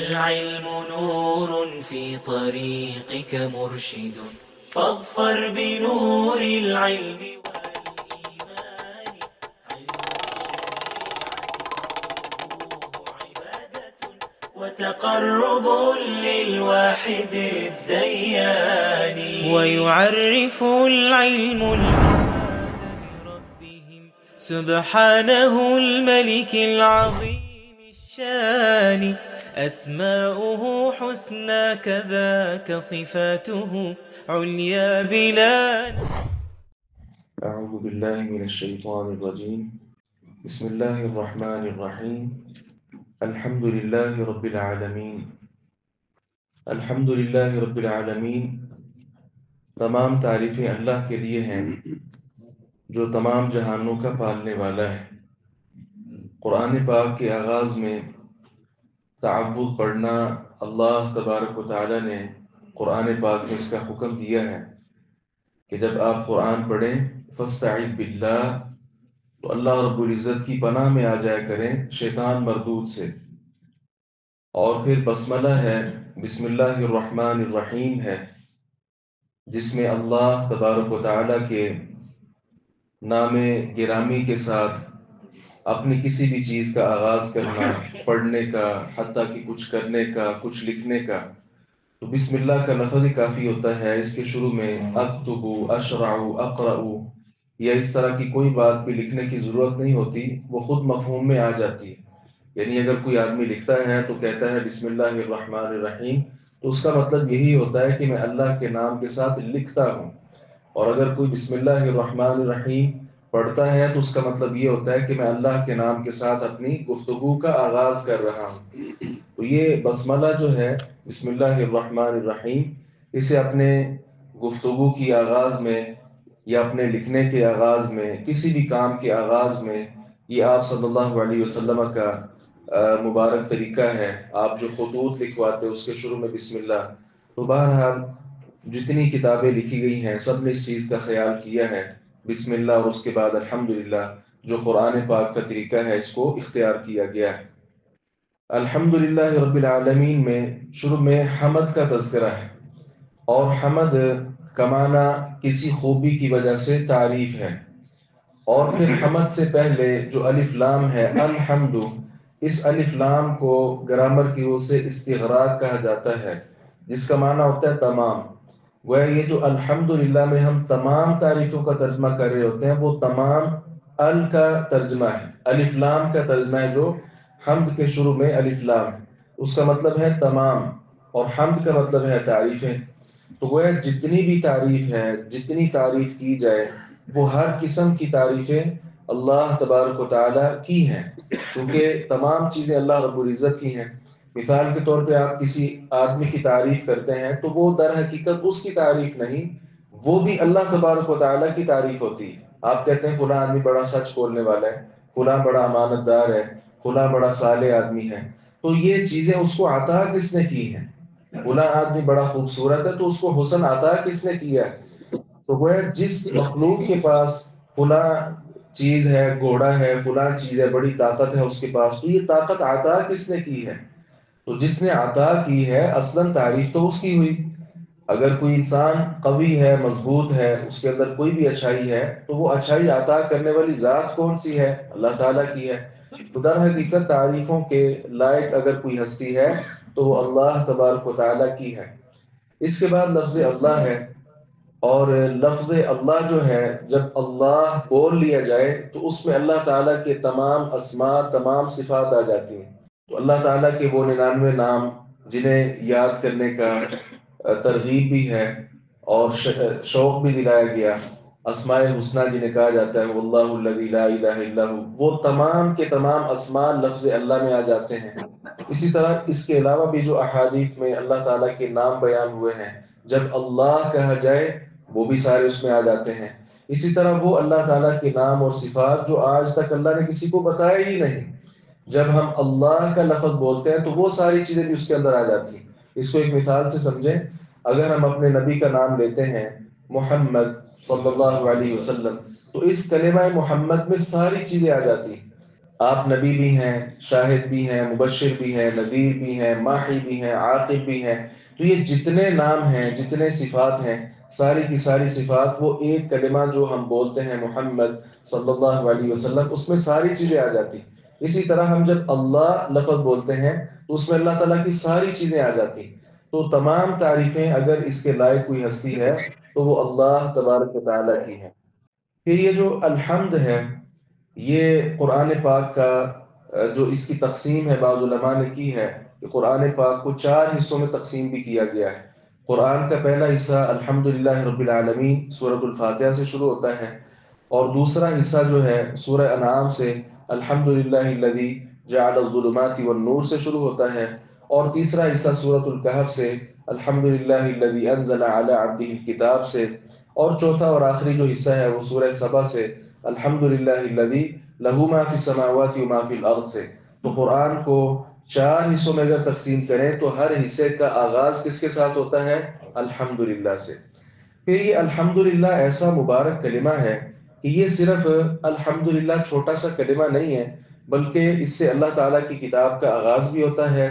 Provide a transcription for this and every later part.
العلم نور في طريقك مرشد فاظفر بنور العلم والإيمان. علم عبادة وتقرب للواحد الديان، ويعرف العلم بربهم سبحانه الملك العظيم الشان. أسماؤه حسنى كذاك صفاته عليا بلا. أعوذ بالله من الشيطان الرجيم. بسم الله الرحمن الرحيم. الحمد لله رب العالمين. الحمد لله رب العالمين. تمام تعریفیں اللہ کے لیے ہیں جو تمام جہانوں کا پالنے والا ہے۔ قرآن پاک کے آغاز میں تعوذ پڑھنا اللہ تبارک و تعالی نے قرآن پاک میں اس کا حکم دیا ہے کہ جب آپ قرآن پڑھیں فاستعذ باللہ تو اللہ رب العزت کی پناہ میں آ جایا کریں شیطان مردود سے۔ اور پھر بسملہ ہے، بسم اللہ الرحمن الرحیم ہے، جس میں اللہ تبارک و تعالی کے نام گرامی کے ساتھ اپنی کسی بھی چیز کا آغاز کرنا، پڑھنے کا، حتیٰ کہ کچھ کرنے کا، کچھ لکھنے کا، تو بسم اللہ کا لفظ ہی کافی ہوتا ہے۔ اس کے شروع میں اکتب، اشرع، اقرأ یا اس طرح کی کوئی بات بھی لکھنے کی ضرورت نہیں ہوتی، وہ خود مفہوم میں آ جاتی ہے۔ یعنی اگر کوئی آدمی لکھتا ہے تو کہتا ہے بسم اللہ الرحمن الرحیم، تو اس کا مطلب یہی ہوتا ہے کہ میں اللہ کے نام کے ساتھ لکھتا ہوں۔ اور اگر کوئی بسم اللہ الرحمن الرحیم پڑھتا ہے تو اس کا مطلب یہ ہوتا ہے کہ میں اللہ کے نام کے ساتھ اپنی گفتگو کا آغاز کر رہا ہوں۔ تو یہ بسملہ جو ہے بسم اللہ الرحمن الرحیم، اسے اپنے گفتگو کی آغاز میں یا اپنے لکھنے کے آغاز میں، کسی بھی کام کے آغاز میں، یہ آپ صلی اللہ علیہ وسلم کا مبارک طریقہ ہے۔ آپ جو خطوط لکھواتے اس کے شروع میں بسم اللہ۔ تو بہرحال جتنی کتابیں لکھی گئی ہیں سب نے اس چیز کا خیال کیا ہے، بسم اللہ اور اس کے بعد الحمدللہ جو قرآن پاک کا طریقہ ہے اس کو اختیار کیا گیا ہے۔ الحمدللہ رب العالمین میں شروع میں حمد کا تذکرہ ہے، اور حمد کا معنی کسی خوبی کی وجہ سے تعریف ہے۔ اور پھر حمد سے پہلے جو الف لام ہے الحمد، اس الف لام کو گرامر کی روح سے استغراق کہا جاتا ہے، جس کا معنی ہوتا ہے تمام۔ وہ یہ جو الحمدللہ میں ہم تمام تعریفوں کا ترجمہ کر رہے ہوتے ہیں، وہ تمام ال کا ترجمہ ہے، الف لام کا ترجمہ ہے، جو حمد کے شروع میں الف لام ہے اس کا مطلب ہے تمام، اور حمد کا مطلب ہے تعریفیں۔ تو وہ جتنی بھی تعریف ہے، جتنی تعریف کی جائے، وہ ہر قسم کی تعریفیں اللہ تبارک و تعالی کی ہیں، چونکہ تمام چیزیں اللہ رب العزت کی ہیں۔ مثال کے طور پہ آپ کسی آدمی کی تعریف کرتے ہیں تو وہ در حقیقت اس کی تعریف نہیں، وہ بھی اللہ تبارک و تعالی کی تعریف ہوتی ہے۔ آپ کہتے ہیں فلاں آدمی بڑا سچ بولنے والا ہے، فلاں بڑا امانت دار ہے، فلاں بڑا صالح آدمی ہے، تو یہ چیزیں اس کو عطا کس نے کی ہیں؟ فلاں آدمی بڑا خوبصورت ہے تو اس کو حسن عطا کس نے کیا ہے؟ تو وہ جس مخلوق کے پاس فلاں چیز ہے، گھوڑا ہے، فلاں چیز ہے، بڑی طاقت ہے اس کے پاس، تو یہ طاقت عطا کس نے کی ہے؟ تو جس نے عطا کی ہے اصلاً تعریف تو اس کی ہوئی۔ اگر کوئی انسان قوی ہے، مضبوط ہے، اس کے اندر کوئی بھی اچھائی ہے، تو وہ اچھائی عطا کرنے والی ذات کون سی ہے؟ اللہ تعالیٰ کی ہے۔ تو در حقیقت تعریفوں کے لائق اگر کوئی ہستی ہے تو وہ اللہ تبارک و تعالیٰ کی ہے۔ اس کے بعد لفظ اللہ ہے، اور لفظ اللہ جو ہے جب اللہ بول لیا جائے تو اس میں اللہ تعالیٰ کے تمام اسماء، تمام صفات آ جاتی ہیں۔ تو اللہ تعالیٰ کے وہ 99 نام جنہیں یاد کرنے کا ترغیب بھی ہے اور شوق بھی دلایا گیا، اسماء الحسنیٰ جنہیں کہا جاتا ہے واللہ الذی لا الہ الا ہو، وہ تمام کے تمام اسماء لفظ اللہ میں آ جاتے ہیں۔ اسی طرح اس کے علاوہ بھی جو احادیث میں اللہ تعالیٰ کے نام بیان ہوئے ہیں، جب اللہ کہا جائے وہ بھی سارے اس میں آ جاتے ہیں۔ اسی طرح وہ اللہ تعالیٰ کے نام اور صفات جو آج تک اللہ نے کسی کو بتایا ہی نہیں، جب ہم اللہ کا لفظ بولتے ہیں تو وہ ساری چیزیں بھی اس کے اندر آ جاتی ہیں۔ اس کو ایک مثال سے سمجھیں، اگر ہم اپنے نبی کا نام لیتے ہیں محمد صلی اللہ علیہ وسلم، تو اس کلمہ محمد میں ساری چیزیں آ جاتی ہیں۔ آپ نبی بھی ہیں، شاہد بھی ہیں، مبشر بھی ہیں، نذیر بھی ہیں، ماحی بھی ہیں، عاقب بھی ہیں۔ تو یہ جتنے نام ہیں، جتنے صفات ہیں، ساری کی ساری صفات وہ ایک کلمہ جو ہم بولتے ہیں محمد صلی اللہ علیہ وسلم، اس میں ساری چیزیں آ جاتی۔ اسی طرح ہم جب اللہ لفظ بولتے ہیں تو اس میں اللہ تعالیٰ کی ساری چیزیں آ جاتی۔ تو تمام تعریفیں اگر اس کے لائق کوئی ہستی ہے تو وہ اللہ تبارک و تعالیٰ کی ہے۔ پھر یہ جو الحمد ہے، یہ قرآن پاک کا جو اس کی تقسیم ہے بعض علماء نے کی ہے کہ قرآن پاک کو 4 حصوں میں تقسیم بھی کیا گیا ہے۔ قرآن کا پہلا حصہ الحمدللہ رب العالمین سورۃ الفاتحہ سے شروع ہوتا ہے، اور دوسرا حصہ جو ہے سورہ انعام سے الحمدللہ الذی جعل الظلمات والنور سے شروع ہوتا ہے، اور تیسرا حصہ سورۃ الکہف سے الحمدللہ الذی انزل علی عبدہ الکتاب سے، اور چوتھا اور آخری جو حصہ ہے وہ سورہ سبا سے الحمدللہ الذی لہ ما فی السماوات و ما فی الارض سے۔ تو قرآن کو 4 حصوں میں اگر تقسیم کریں تو ہر حصے کا آغاز کس کے ساتھ ہوتا ہے؟ الحمدللہ سے۔ پھر یہ الحمدللہ ایسا مبارک کلمہ ہے کہ یہ صرف الحمدللہ چھوٹا سا کلمہ نہیں ہے، بلکہ اس سے اللہ تعالیٰ کی کتاب کا آغاز بھی ہوتا ہے۔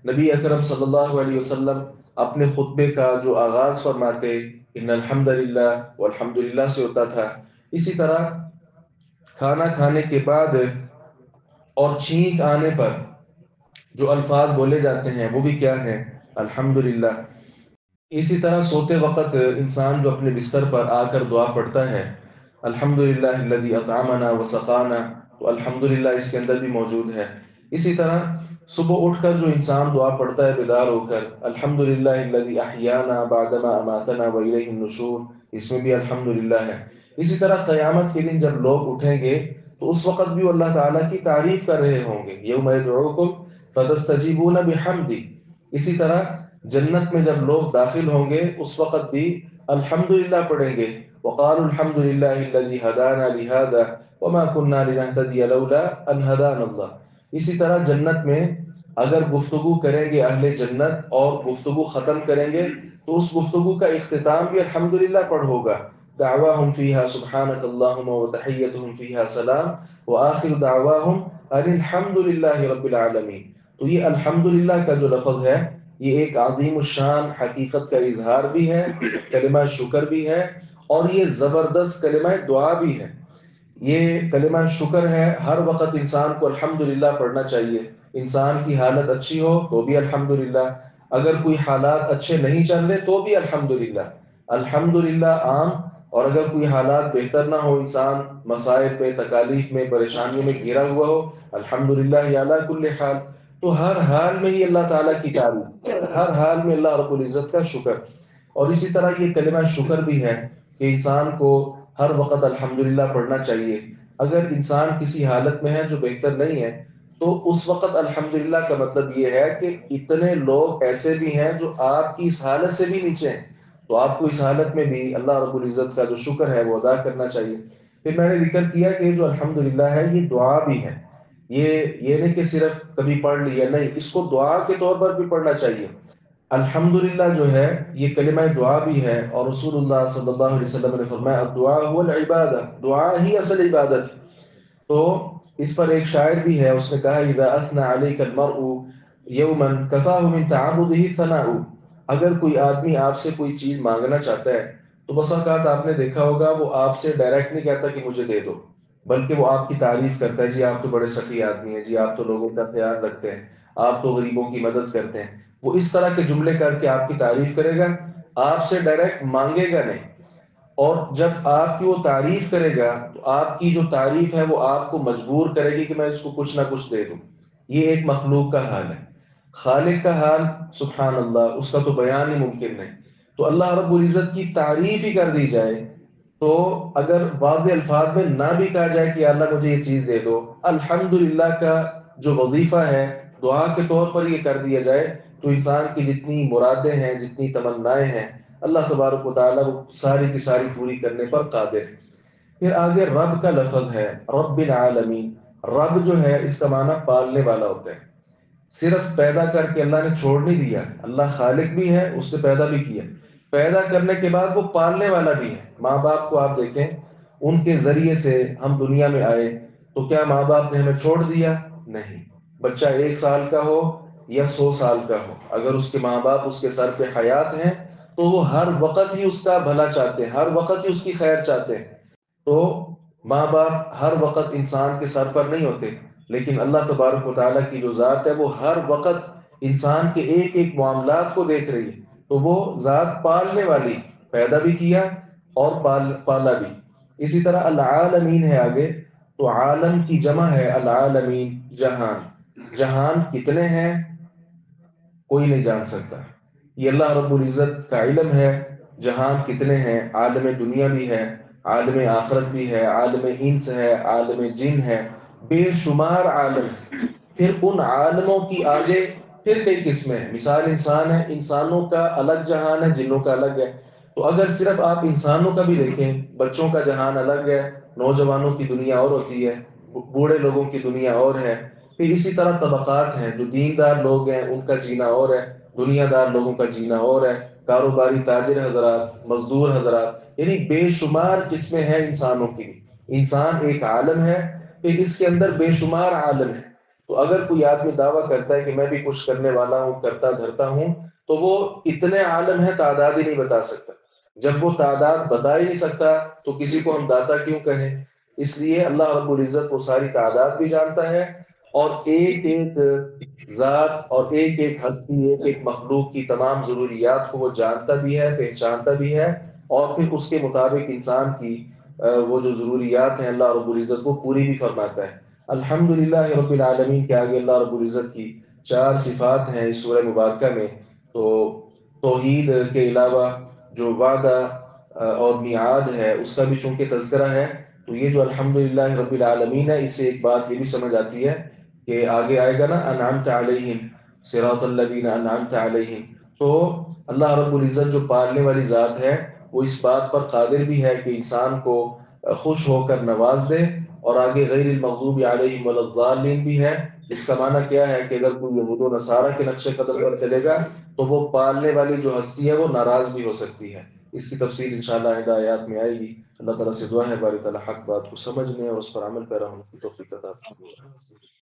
نبی اکرم صلی اللہ علیہ وسلم اپنے خطبے کا جو آغاز فرماتے ان الحمدللہ والحمدللہ سے ہوتا تھا۔ اسی طرح کھانا کھانے کے بعد اور چھینک آنے پر جو الفاظ بولے جاتے ہیں وہ بھی کیا ہیں؟ الحمدللہ۔ اسی طرح سوتے وقت انسان جو اپنے بستر پر آ کر دعا پڑھتا ہے الحمدللہ الذی اطعمنا وسقانا، تو الحمدللہ اس کے اندر بھی موجود ہے۔ اسی طرح صبح اٹھ کر جو انسان دعا پڑھتا ہے بیدار ہو کر الحمدللہ الذی احیانا بعدما اماتنا والیہ النشور، اس میں بھی الحمدللہ ہے۔ اسی طرح قیامت کے دن جب لوگ اٹھیں گے تو اس وقت بھی وہ اللہ تعالیٰ کی تعریف کر رہے ہوں گے، یوم یدعوکم فتستجیبون بحمدی۔ اسی طرح جنت میں جب لوگ داخل ہوں گے اس وقت بھی الحمدللہ پڑھیں گے، وقالوا الحمد للہ الذی ہدانا لہذا وما كنا لنهتدی لولا ان ہدانا اللہ۔ اسی طرح جنت میں اگر گفتگو کریں گے اہل جنت اور گفتگو ختم کریں گے تو اس گفتگو کا اختتام بھی الحمدللہ پڑھ ہوگا، دعواہم فیہا سبحانک اللہم وتحیتہم فیہا سلام وآخر دعواہم ان الحمد للہ رب العالمین۔ تو یہ الحمدللہ کا جو لفظ ہے یہ ایک عظیم الشان حقیقت کا اظہار بھی ہے، کلمہ شکر بھی ہے، اور یہ زبردست کلمہ دعا بھی ہے۔ یہ کلمہ شکر ہے، ہر وقت انسان کو الحمدللہ پڑھنا چاہیے۔ انسان کی حالت اچھی ہو تو بھی الحمدللہ، اگر کوئی حالات اچھے نہیں چل رہے تو بھی الحمدللہ۔ الحمدللہ عام، اور اگر کوئی حالات بہتر نہ ہو، انسان مصائب میں، تکالیف میں، پریشانیوں میں گھرا ہوا ہو، الحمدللہ علی کل حال۔ تو ہر حال میں ہی اللہ تعالیٰ کی تعریف، ہر حال میں اللہ رب العزت کا شکر۔ اور اسی طرح یہ کلمہ شکر بھی ہے کہ انسان کو ہر وقت الحمدللہ پڑھنا چاہیے۔ اگر انسان کسی حالت میں ہے جو بہتر نہیں ہے تو اس وقت الحمدللہ کا مطلب یہ ہے کہ اتنے لوگ ایسے بھی ہیں جو آپ کی اس حالت سے بھی نیچے ہیں، تو آپ کو اس حالت میں بھی اللہ رب العزت کا جو شکر ہے وہ ادا کرنا چاہیے۔ پھر میں نے ذکر کیا کہ جو الحمدللہ ہے یہ دعا بھی ہے، یہ نہیں کہ صرف کبھی پڑھ لیا، نہیں، اس کو دعا کے طور پر بھی پڑھنا چاہیے۔ الحمدللہ جو ہے یہ کلمہ دعا بھی ہے، اور رسول اللہ صلی اللہ علیہ وسلم نے فرمایا الدعاء هو العبادہ، دعا ہی اصل عبادت ہے۔ تو اس پر ایک شاعر بھی ہے، اس نے کہا اذا اثنى عليك المرء یوما كفاه من تعبده ثناء۔ اگر کوئی آدمی آپ سے کوئی چیز مانگنا چاہتا ہے تو بس اوقات آپ نے دیکھا ہوگا وہ آپ سے ڈائریکٹ نہیں کہتا کہ مجھے دے دو، بلکہ وہ آپ کی تعریف کرتا ہے، جی آپ تو بڑے سخی آدمی ہیں، جی آپ تو لوگوں کا خیال رکھتے ہیں، آپ تو غریبوں کی مدد کرتے ہیں۔ وہ اس طرح کے جملے کر کے آپ کی تعریف کرے گا، آپ سے ڈائریکٹ مانگے گا نہیں۔ اور جب آپ کی وہ تعریف کرے گا تو آپ کی جو تعریف ہے وہ آپ کو مجبور کرے گی کہ میں اس کو کچھ نہ کچھ دے دوں۔ یہ ایک مخلوق کا حال ہے، خالق کا حال سبحان اللہ اس کا تو بیان ہی ممکن نہیں۔ تو اللہ رب العزت کی تعریف ہی کر دی جائے تو اگر واضح الفاظ میں نہ بھی کہا جائے کہ اللہ مجھے یہ چیز دے دو، الحمدللہ کا جو وظیفہ ہے دعا کے طور پر یہ کر دیا جائے تو انسان کی جتنی مرادیں ہیں، جتنی تمنائیں ہیں، اللہ تبارک و تعالیٰ وہ ساری کی ساری پوری کرنے پر قادر ہے۔ پھر آگے رب کا لفظ ہے، رب العالمین۔ رب جو ہے اس کا معنی پالنے والا ہوتا ہے، صرف پیدا کر کے اللہ نے چھوڑ نہیں دیا، اللہ خالق بھی ہے، اس نے پیدا بھی کیا، پیدا کرنے کے بعد وہ پالنے والا بھی ہے۔ ماں باپ کو آپ دیکھیں، ان کے ذریعے سے ہم دنیا میں آئے، تو کیا ماں باپ نے ہمیں چھوڑ دیا؟ نہیں. بچہ 1 سال کا ہو یا 100 سال کا ہو، اگر اس کے ماں باپ اس کے سر پہ حیات ہیں تو وہ ہر وقت ہی اس کا بھلا چاہتے ہیں، ہر وقت ہی اس کی خیر چاہتے ہیں. تو ماں باپ ہر وقت انسان کے سر پر نہیں ہوتے، لیکن اللہ تبارک و تعالیٰ کی جو ذات ہے وہ ہر وقت انسان کے ایک ایک معاملات کو دیکھ رہی ہے. تو وہ ذات پالنے والی، پیدا بھی کیا اور پالا بھی. اسی طرح العالمین ہے آگے، تو عالم کی جمع ہے العالمین، جہان. جہان کتنے ہیں کوئی نہیں جان سکتا، یہ اللہ رب العزت کا علم ہے. جہان کتنے ہیں، عالم دنیا بھی ہے، عالم آخرت بھی ہے، عالم انس ہے، عالم جن ہے، بے شمار عالم. پھر ان عالموں کی آگے پھر کئی قسمیں ہیں. مثال انسان ہے، انسانوں کا الگ جہان ہے، جنوں کا الگ ہے. تو اگر صرف آپ انسانوں کا بھی دیکھیں، بچوں کا جہان الگ ہے، نوجوانوں کی دنیا اور ہوتی ہے، بوڑھے لوگوں کی دنیا اور ہے. پھر اسی طرح طبقات ہیں، جو دیندار لوگ ہیں ان کا جینا اور ہے، دنیا دار لوگوں کا جینا اور ہے، کاروباری تاجر حضرات، مزدور حضرات، یعنی بے شمار قسمیں ہیں انسانوں کی. انسان ایک عالم ہے، پھر اس کے اندر بے شمار عالم ہے. تو اگر کوئی آدمی دعویٰ کرتا ہے کہ میں بھی کچھ کرنے والا ہوں، کرتا دھرتا ہوں، تو وہ اتنے عالم ہیں تعداد ہی نہیں بتا سکتا. جب وہ تعداد بتا ہی نہیں سکتا تو کسی کو ہم داتا کیوں کہیں؟ اس لیے اللہ رب العزت وہ ساری تعداد بھی جانتا ہے، اور ایک ایک ذات اور ایک ایک ہستی، ایک ایک مخلوق کی تمام ضروریات کو وہ جانتا بھی ہے، پہچانتا بھی ہے، اور پھر اس کے مطابق انسان کی وہ جو ضروریات ہیں اللہ رب العزت کو پوری بھی فرماتا ہے. الحمدللہ رب العالمین کے آگے اللہ رب العزت کی 4 صفات ہیں اس سورہ مبارکہ میں. تو توحید کے علاوہ جو وعدہ اور میعاد ہے اس کا بھی چونکہ تذکرہ ہے، تو یہ جو الحمدللہ رب العالمین ہے، اس سے ایک بات یہ بھی سمجھ آتی ہے کہ آگے آئے گا نا انعمت علیہم صراط الذین انعمت علیہم. تو اللہ رب العزت جو پالنے والی ذات ہے وہ اس بات پر قادر بھی ہے کہ انسان کو خوش ہو کر نواز دے. اور آگے غیر المغضوب علیہم ولا الضالین بھی ہے. اس کا معنی کیا ہے کہ اگر کوئی یہود و نصارہ کے نقش قدم پر چلے گا تو وہ پالنے والی جو ہستی ہے وہ ناراض بھی ہو سکتی ہے. اس کی تفصیل انشاءاللہ ہدایات میں آئے گی. اللہ تعالیٰ سے دعا ہے باری تعالیٰ حق بات کو سمجھنے اور اس پر عمل پیرا ہونے کی توفیق عطا فرمائے.